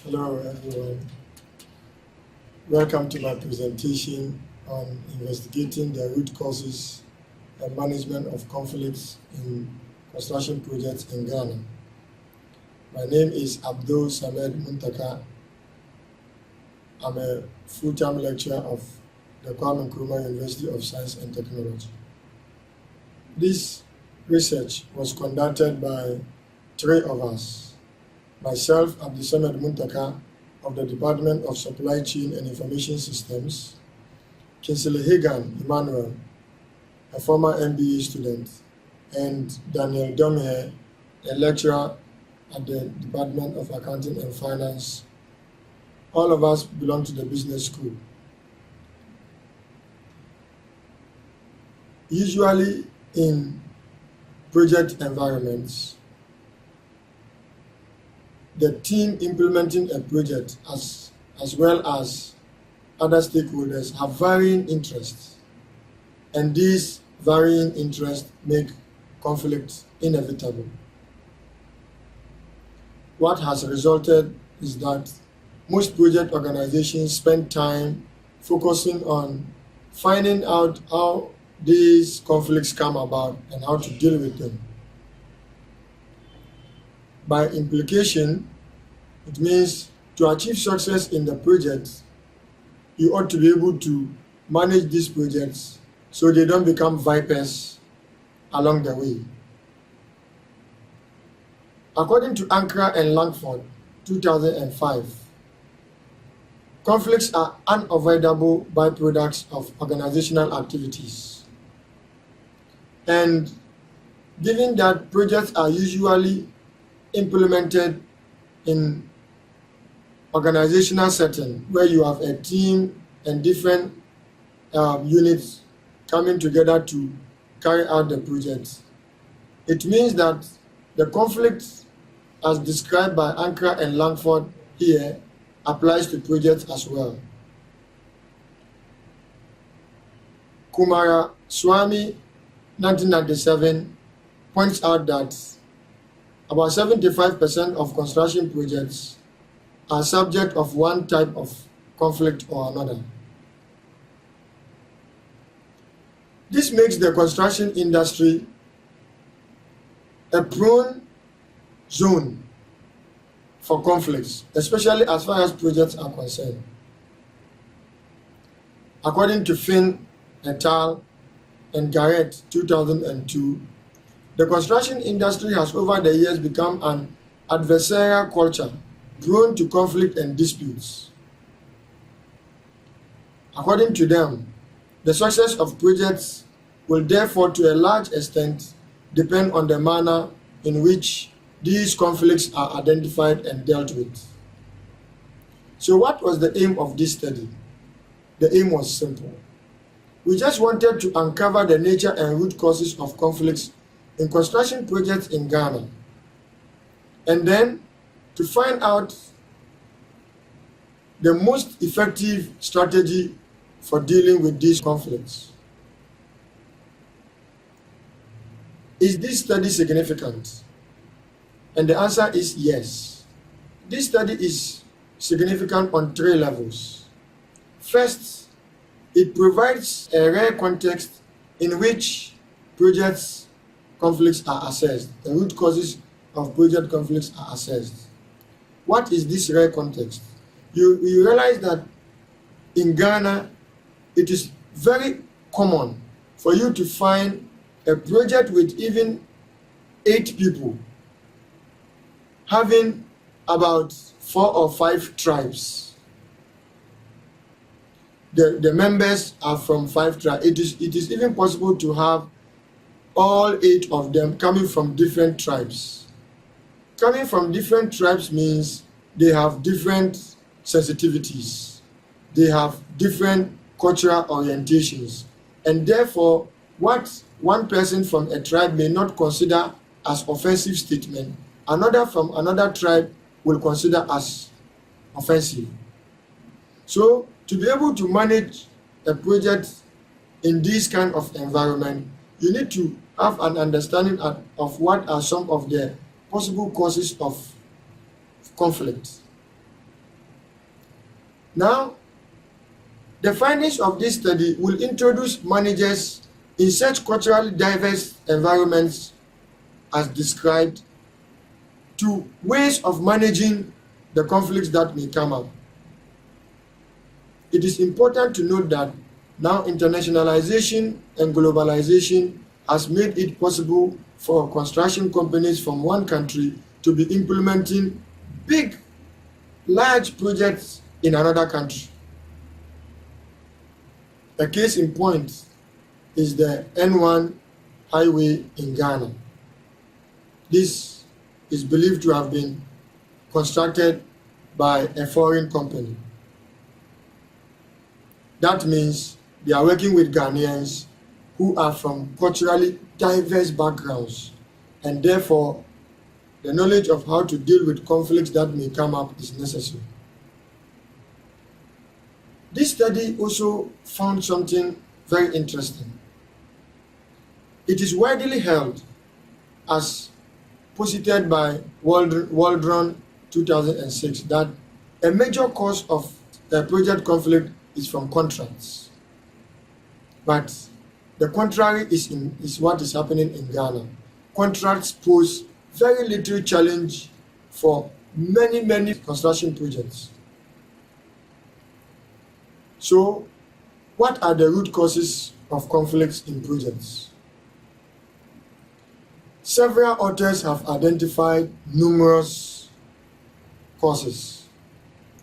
Hello, everyone. Welcome to my presentation on investigating the root causes and management of conflicts in construction projects in Ghana. My name is Abdul Samed Muntaka. I'm a full-time lecturer of the Kwame Nkrumah University of Science and Technology. This research was conducted by three of us. Myself, Abdul Samed Muntaka, of the Department of Supply Chain and Information Systems, Kinsley Hagan Emmanuel, a former MBA student, and Daniel Domhe, a lecturer at the Department of Accounting and Finance. All of us belong to the business school. Usually in project environments, the team implementing a project as well as other stakeholders have varying interests, and these varying interests make conflict inevitable. What has resulted is that most project organizations spend time focusing on finding out how these conflicts come about and how to deal with them. By implication, it means to achieve success in the project, you ought to be able to manage these projects so they don't become vipers along the way. According to Ankara and Langford, 2005, conflicts are unavoidable byproducts of organizational activities. And given that projects are usually implemented in organizational setting where you have a team and different units coming together to carry out the project, it means that the conflict as described by Ankara and Langford here applies to projects as well. Kumara Swamy, 1997, points out that about 75% of construction projects are subject of one type of conflict or another. This makes the construction industry a prone zone for conflicts, especially as far as projects are concerned. According to Finn et al. And Garrett, 2002, the construction industry has over the years become an adversarial culture prone to conflict and disputes. According to them, the success of projects will therefore to a large extent depend on the manner in which these conflicts are identified and dealt with. So what was the aim of this study? The aim was simple. We just wanted to uncover the nature and root causes of conflicts in construction projects in Ghana, and then to find out the most effective strategy for dealing with these conflicts. Is this study significant? And the answer is yes. This study is significant on three levels. First, it provides a rare context in which projects conflicts are assessed. The root causes of project conflicts are assessed. What is this rare context? You realize that in Ghana, it is very common for you to find a project with even 8 people having about 4 or 5 tribes. The members are from 5 tribes. It is even possible to have all 8 of them coming from different tribes. Coming from different tribes means they have different sensitivities. They have different cultural orientations. And therefore, what one person from a tribe may not consider as offensive statement, another from another tribe will consider as offensive. So, to be able to manage a project in this kind of environment, you need to have an understanding of what are some of the possible causes of conflict. Now, the findings of this study will introduce managers in such culturally diverse environments as described to ways of managing the conflicts that may come up. It is important to note that now internationalization and globalization has made it possible for construction companies from one country to be implementing large projects in another country. A case in point is the N1 highway in Ghana. This is believed to have been constructed by a foreign company. That means they are working with Ghanaians who are from culturally diverse backgrounds, and therefore the knowledge of how to deal with conflicts that may come up is necessary. This study also found something very interesting. It is widely held, as posited by Waldron 2006, that a major cause of the project conflict is from contracts. But the contrary is what is happening in Ghana. Contracts pose very little challenge for many construction projects. So, what are the root causes of conflicts in projects? Several authors have identified numerous causes.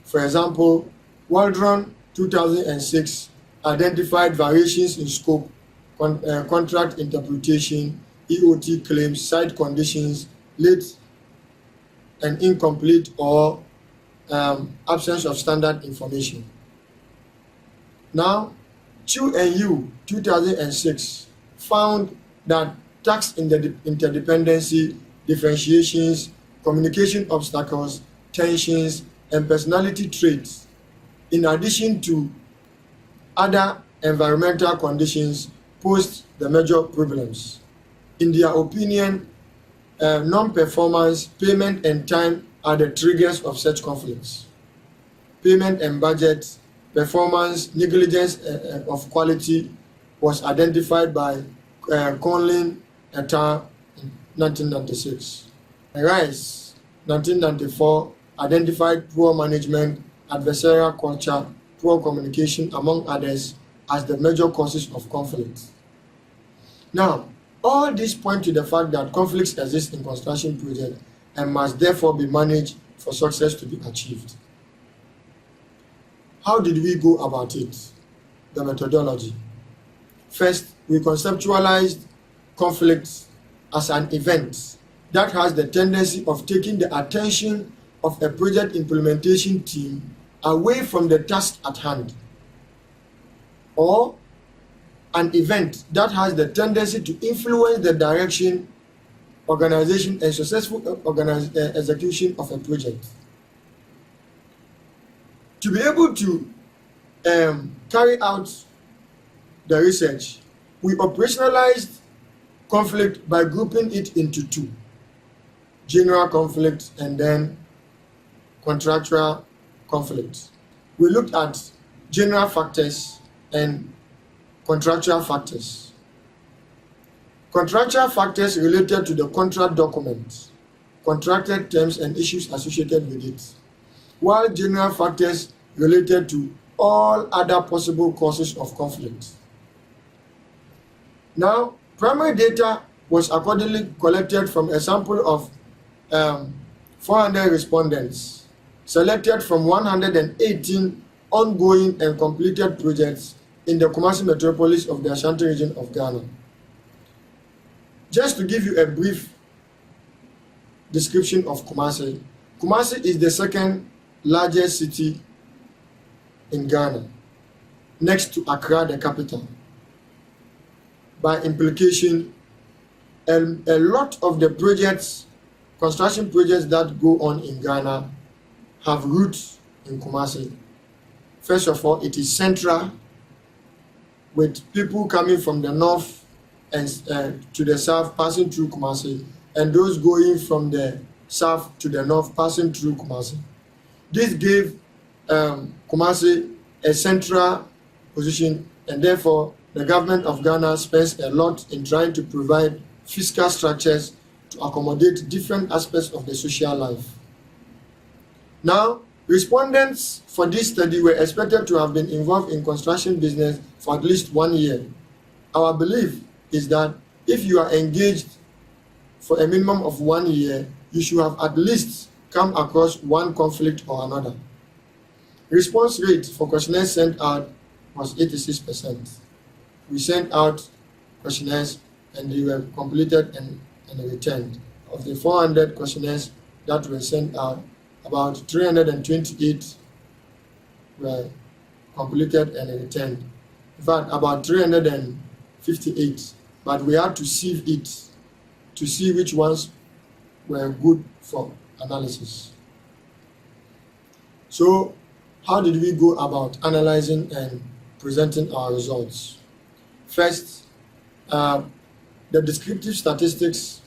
For example, Waldron 2006 identified variations in scope, contract interpretation, EOT claims, site conditions, late and incomplete or absence of standard information. Now, Chu and Yu 2006 found that task interdependency, differentiations, communication obstacles, tensions, and personality traits, in addition to other environmental conditions, posed the major problems. In their opinion, non-performance, payment, and time are the triggers of such conflicts. Payment and budget, performance, negligence of quality was identified by Conlin et al. In 1996. Rice, 1994, identified poor management, adversarial culture, poor communication, among others, as the major causes of conflict. Now, all these point to the fact that conflicts exist in construction projects and must therefore be managed for success to be achieved. How did we go about it? The methodology. First, we conceptualized conflicts as an event that has the tendency of taking the attention of a project implementation team away from the task at hand, or an event that has the tendency to influence the direction, organization, and successful execution of a project. To be able to carry out the research, we operationalized conflict by grouping it into two: general conflict and then contractual conflict. We looked at general factors and contractual factors. Contractual factors related to the contract document, contracted terms, and issues associated with it, while general factors related to all other possible causes of conflict. Now, primary data was accordingly collected from a sample of 400 respondents, selected from 118 ongoing and completed projects in the Kumasi Metropolis of the Ashanti region of Ghana. Just to give you a brief description of Kumasi, Kumasi is the second largest city in Ghana, next to Accra, the capital. By implication, a lot of the projects, construction projects that go on in Ghana have roots in Kumasi. First of all, it is central, with people coming from the north and to the south passing through Kumasi, and those going from the south to the north passing through Kumasi. This gave Kumasi a central position, and therefore the government of Ghana spends a lot in trying to provide fiscal structures to accommodate different aspects of the social life. Now, respondents for this study were expected to have been involved in construction business for at least 1 year. Our belief is that if you are engaged for a minimum of 1 year, you should have at least come across one conflict or another. Response rate for questionnaires sent out was 86%. We sent out questionnaires and they were completed and returned. Of the 400 questionnaires that were sent out, about 328 were completed and returned. In fact, about 358, but we had to sieve it to see which ones were good for analysis. So, how did we go about analyzing and presenting our results? First, the descriptive statistics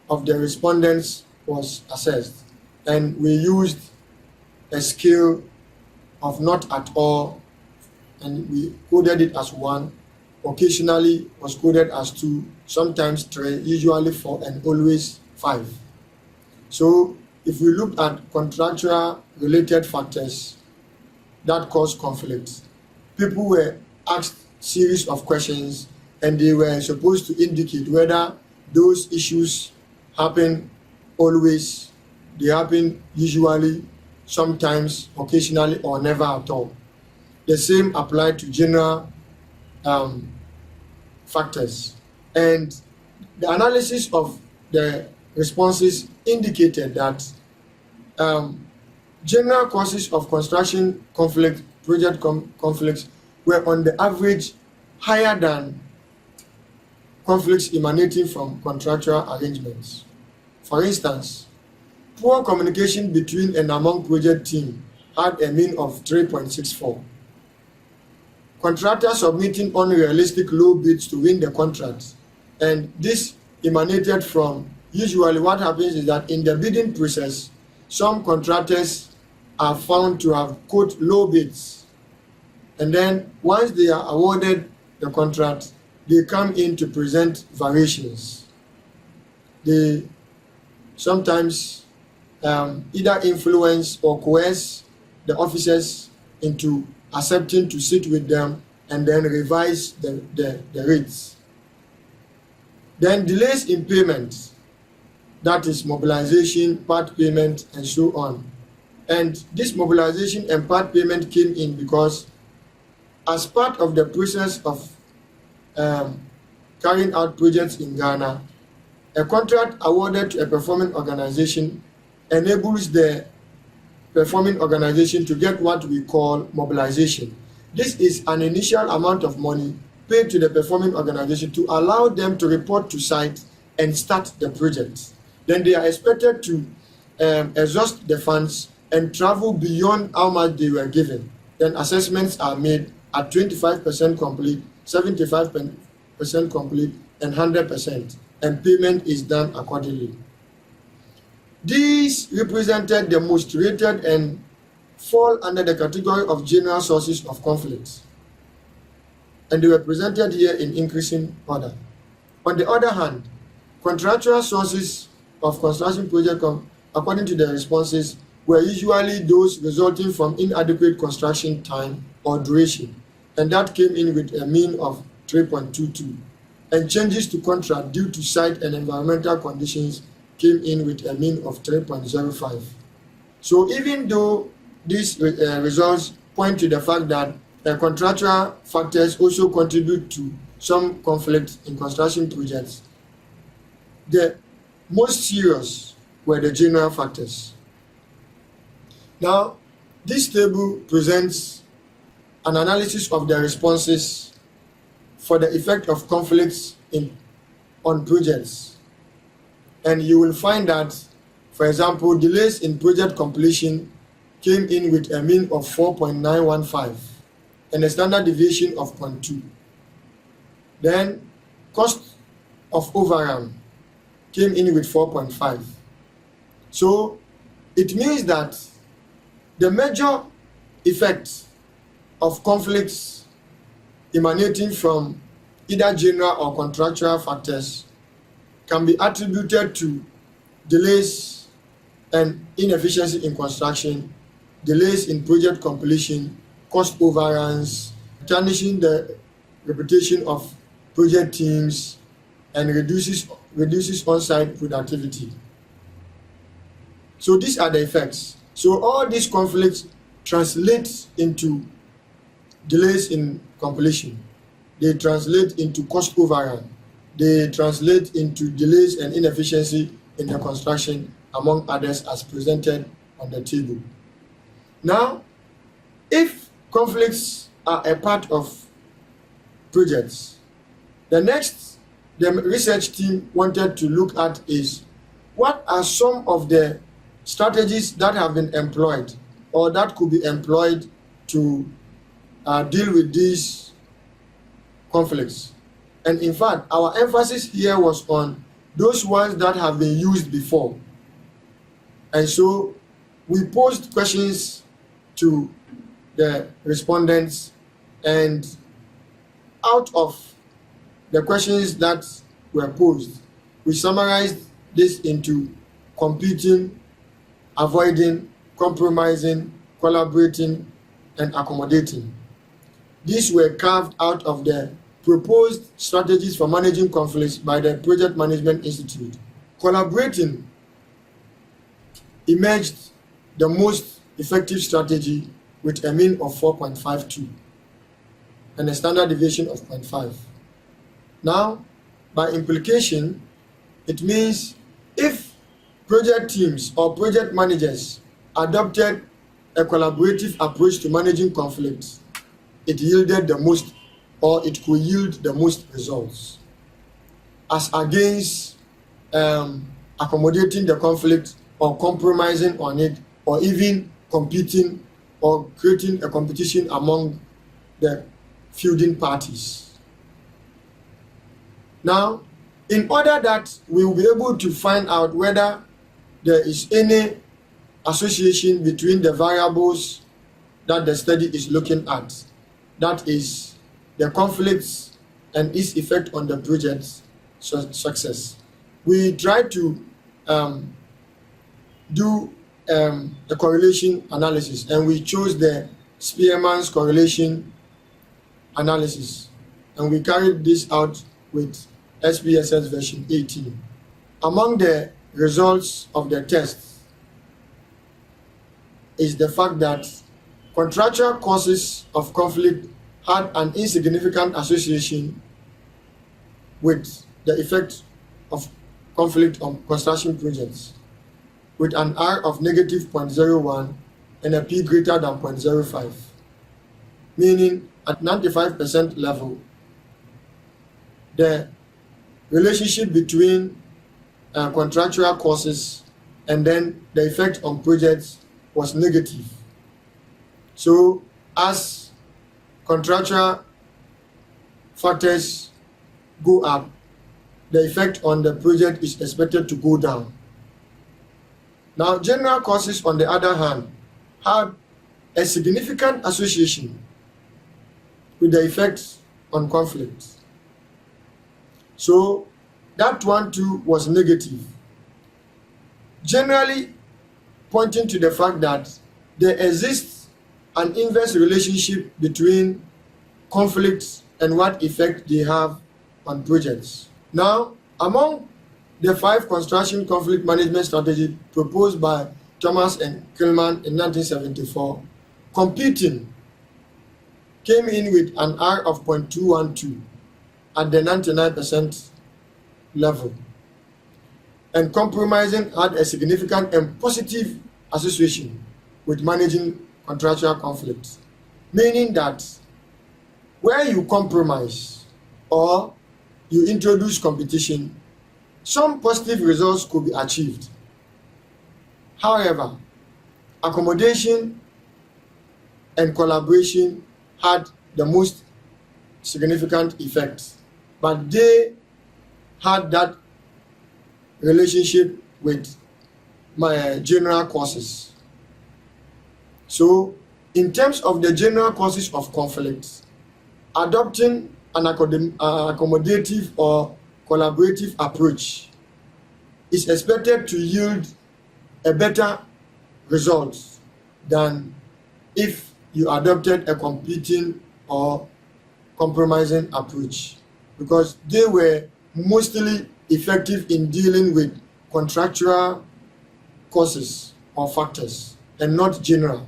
of the respondents was assessed, and we used a scale of not at all, and we coded it as 1, occasionally was coded as 2, sometimes 3, usually 4, and always 5. So if we look at contractual related factors that cause conflict, people were asked series of questions and they were supposed to indicate whether those issues happen always, they happen usually, sometimes, occasionally, or never at all. The same applied to general factors. And the analysis of the responses indicated that general causes of construction conflict, project conflicts, were on the average higher than conflicts emanating from contractual arrangements. For instance, poor communication between and among project team had a mean of 3.64. Contractors submitting unrealistic low bids to win the contract, and this emanated from, usually what happens is that in the bidding process, some contractors are found to have quote low bids, and then once they are awarded the contract, they come in to present variations. They sometimes either influence or coerce the officers into accepting to sit with them and then revise the rates. Then delays in payment, that is mobilization, part payment, and so on. And this mobilization and part payment came in because as part of the process of carrying out projects in Ghana, a contract awarded to a performing organization enables the performing organization to get what we call mobilization. This is an initial amount of money paid to the performing organization to allow them to report to site and start the project. Then they are expected to exhaust the funds and travel beyond how much they were given. Then assessments are made at 25% complete, 75% complete, and 100%, and payment is done accordingly. These represented the most rated and fall under the category of general sources of conflicts, and they were presented here in increasing order. On the other hand, contractual sources of construction project, according to the responses, were usually those resulting from inadequate construction time or duration, and that came in with a mean of 3.22, and changes to contract due to site and environmental conditions came in with a mean of 3.05. So even though these results point to the fact that contractual factors also contribute to some conflict in construction projects, the most serious were the general factors. Now, this table presents an analysis of the responses for the effect of conflicts on projects. And you will find that, for example, delays in project completion came in with a mean of 4.915 and a standard deviation of 0.2. Then cost of overrun came in with 4.5. So it means that The major effects of conflicts emanating from either general or contractual factors can be attributed to delays and inefficiency in construction, delays in project completion, cost overruns, tarnishing the reputation of project teams, and reduces on-site productivity. So these are the effects. So all these conflicts translate into delays in completion. They translate into cost overrun. They translate into delays and inefficiency in the construction, among others, as presented on the table. Now, if conflicts are a part of projects, the next the research team wanted to look at is what are some of the strategies that have been employed or that could be employed to deal with these conflicts. And in fact, our emphasis here was on those ones that have been used before. And so we posed questions to the respondents, and out of the questions that were posed, we summarized this into competing, avoiding, compromising, collaborating, and accommodating. These were carved out of the proposed strategies for managing conflicts by the Project Management Institute. Collaborating emerged the most effective strategy with a mean of 4.52 and a standard deviation of 0.5. Now, by implication, it means if project teams or project managers adopted a collaborative approach to managing conflicts, it yielded the most, or it could yield the most results, as against accommodating the conflict or compromising on it, or even competing or creating a competition among the feuding parties. Now, in order that we will be able to find out whether there is any association between the variables that the study is looking at, that is the conflicts and its effect on the project's success, we try to do a correlation analysis, and we chose the Spearman's correlation analysis, and we carried this out with SPSS version 18. Among the results of the test is the fact that contractual causes of conflict had an insignificant association with the effect of conflict on construction projects, with an R of negative 0.01 and a P greater than 0.05, meaning at 95% level, the relationship between contractual causes and then the effect on projects was negative. So as contractual factors go up, the effect on the project is expected to go down. Now, general causes, on the other hand, had a significant association with the effects on conflict. So that one too was negative, generally pointing to the fact that there exists an inverse relationship between conflicts and what effect they have on projects. Now, among the 5 construction conflict management strategies proposed by Thomas and Killman in 1974, competing came in with an R of 0.212 at the 99% level, and compromising had a significant and positive association with managing contractual conflicts, meaning that where you compromise or you introduce competition, some positive results could be achieved. However, accommodation and collaboration had the most significant effects, but they had that relationship with my general causes. So, in terms of the general causes of conflict, adopting an accommodative or collaborative approach is expected to yield a better result than if you adopted a competing or compromising approach, because they were mostly effective in dealing with contractual causes or factors and not general.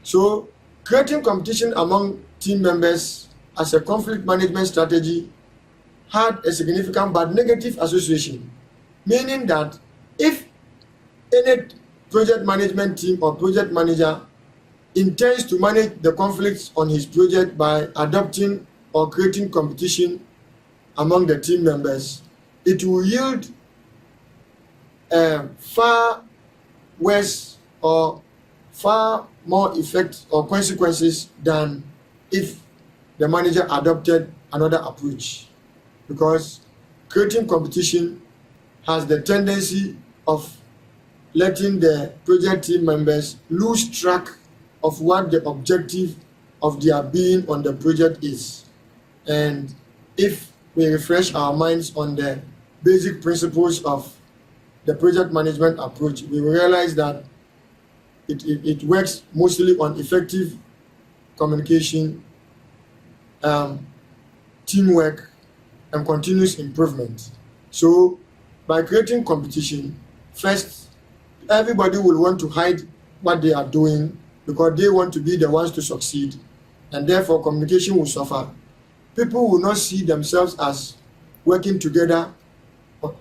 So, creating competition among team members as a conflict management strategy had a significant but negative association, meaning that if any project management team or project manager intends to manage the conflicts on his project by adopting or creating competition among the team members, it will yield far worse or far more effect or consequences than if the manager adopted another approach, because creating competition has the tendency of letting the project team members lose track of what the objective of their being on the project is. And if we refresh our minds on the basic principles of the project management approach, we will realize that it works mostly on effective communication, teamwork, and continuous improvement. So, by creating competition, first, everybody will want to hide what they are doing because they want to be the ones to succeed, and therefore communication will suffer. People will not see themselves as working together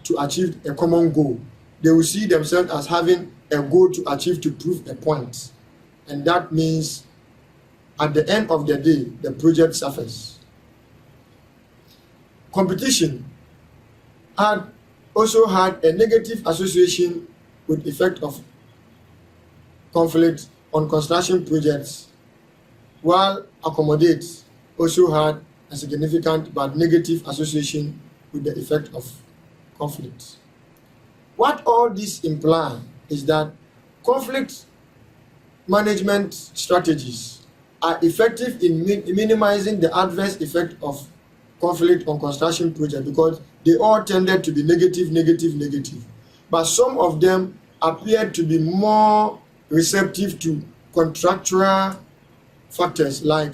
to achieve a common goal. They will see themselves as having a goal to achieve to prove a point. And that means at the end of the day, the project suffers. Competition also had a negative association with effect of conflict on construction projects, while accommodate also had a significant but negative association with the effect of conflict. What all this implies is that conflict management strategies are effective in minimizing the adverse effect of conflict on construction projects, because they all tended to be negative. But some of them appeared to be more receptive to contractual factors like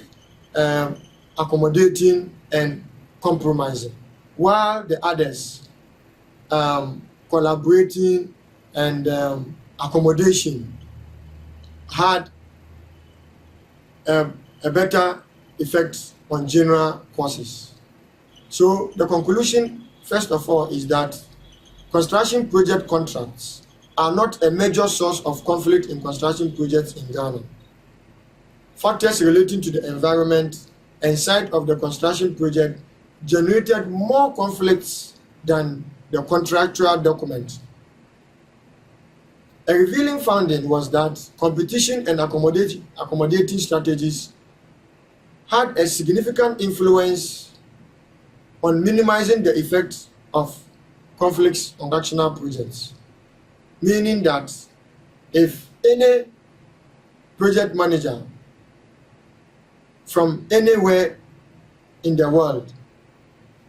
accommodating and compromising, while the others, collaborating and accommodation, had a better effect on general causes. So the conclusion, first of all, is that construction project contracts are not a major source of conflict in construction projects in Ghana. Factors relating to the environment and site of the construction project generated more conflicts than the contractual document. A revealing finding was that competition and accommodating strategies had a significant influence on minimizing the effect of conflicts on national projects, meaning that if any project manager from anywhere in the world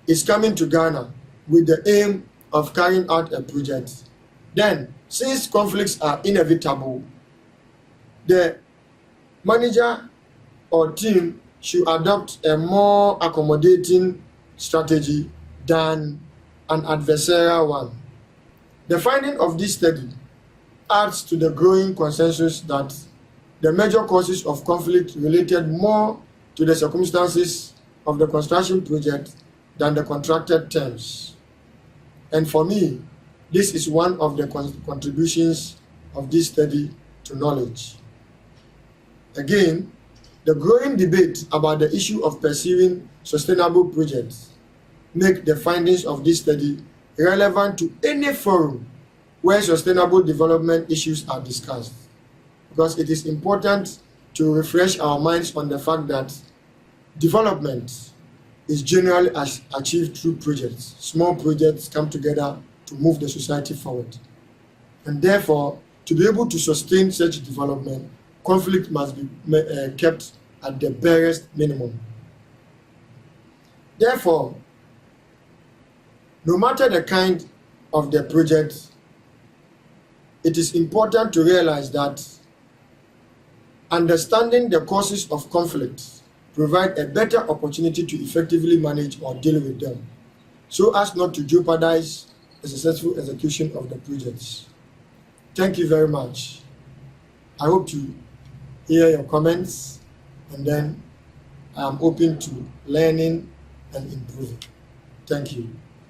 is coming to Ghana with the aim of carrying out a project, then since conflicts are inevitable, the manager or team should adopt a more accommodating strategy than an adversarial one. The finding of this study adds to the growing consensus that the major causes of conflict related more to the circumstances of the construction project than the contracted terms. And for me, this is one of the contributions of this study to knowledge. Again, the growing debate about the issue of pursuing sustainable projects make the findings of this study relevant to any forum where sustainable development issues are discussed, because it is important to refresh our minds on the fact that development is generally achieved through projects. Small projects come together to move the society forward. And therefore, To be able to sustain such development, conflict must be kept at the barest minimum. Therefore, no matter the kind of the project, it is important to realize that understanding the causes of conflict provide a better opportunity to effectively manage or deal with them, so as not to jeopardize the successful execution of the projects. Thank you very much. I hope to hear your comments, and then I am open to learning and improving. Thank you.